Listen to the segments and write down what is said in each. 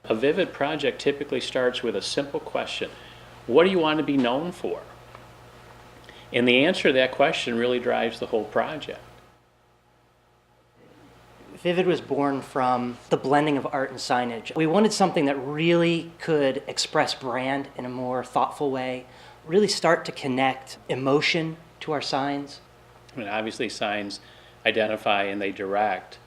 A vivid project typically starts with a simple question. What do you want to be known for? And the answer to that question really drives the whole project. Vivid was born from the blending of art and signage. We wanted something that really could express brand in a more thoughtful way, really start to connect emotion to our signs. I mean, obviously signs identify and they direct,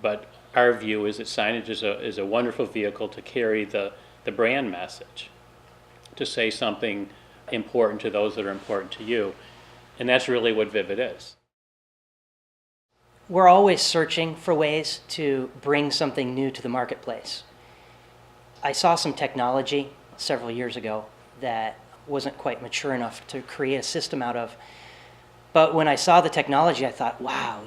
but our view is that signage is a wonderful vehicle to carry the brand message, to say something important to those that are important to you. And that's really what Vivid is. We're always searching for ways to bring something new to the marketplace. I saw some technology several years ago that wasn't quite mature enough to create a system out of. But when I saw the technology, I thought, wow,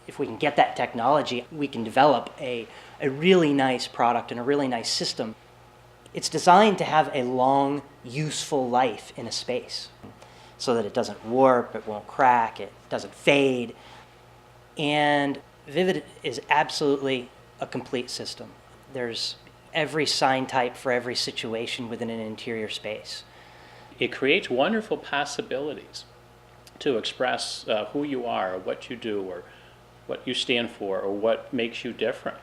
if we can get that technology, we can develop a really nice product and a really nice system. It's designed to have a long, useful life in a space so that it doesn't warp, it won't crack, it doesn't fade. And Vivid is absolutely a complete system. There's every sign type for every situation within an interior space. It creates wonderful possibilities to express who you are, or what you do, or what you stand for, or what makes you different.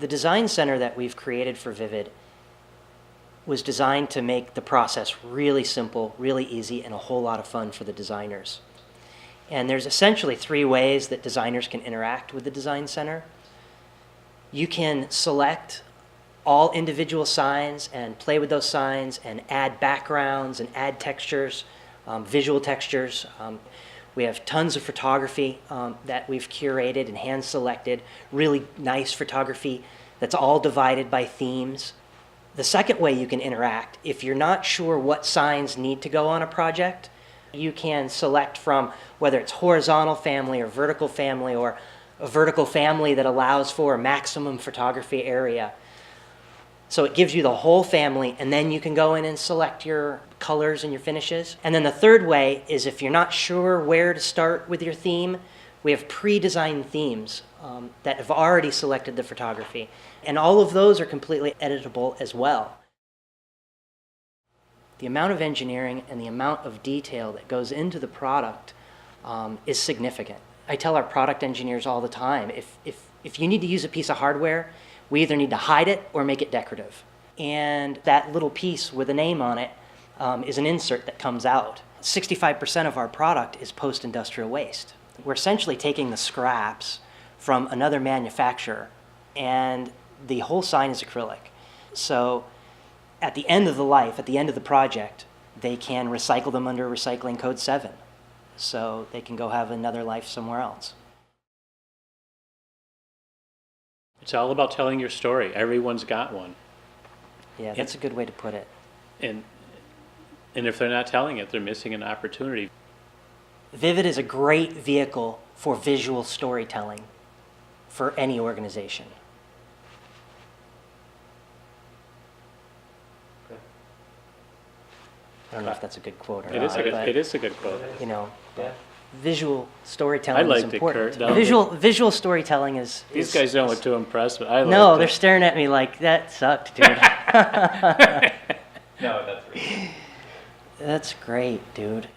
The design center that we've created for Vivid was designed to make the process really simple, really easy, and a whole lot of fun for the designers. And there's essentially 3 ways that designers can interact with the design center. You can select all individual signs and play with those signs and add backgrounds and add textures, visual textures. We have tons of photography that we've curated and hand selected, really nice photography that's all divided by themes. The second way you can interact, if you're not sure what signs need to go on a project, you can select from whether it's horizontal family or vertical family, or a vertical family that allows for a maximum photography area. So it gives you the whole family, and then you can go in and select your colors and your finishes. And then the third way is if you're not sure where to start with your theme, we have pre-designed themes that have already selected the photography. And all of those are completely editable as well. The amount of engineering and the amount of detail that goes into the product is significant. I tell our product engineers all the time, if you need to use a piece of hardware, we either need to hide it or make it decorative. And that little piece with a name on it is an insert that comes out. 65% of our product is post-industrial waste. We're essentially taking the scraps from another manufacturer, and the whole sign is acrylic. So at the end of the life, at the end of the project, they can recycle them under Recycling Code 7. So they can go have another life somewhere else. It's all about telling your story. Everyone's got one. Yeah, that's a good way to put it. And if they're not telling it, they're missing an opportunity. Vivid is a great vehicle for visual storytelling for any organization. I don't know if that's a good quote or not. It is a good quote. Visual storytelling is important. It. Visual storytelling is... These guys don't look too impressed, but I like it. No, they're staring at me like, that sucked, dude. No, that's really good. That's great, dude.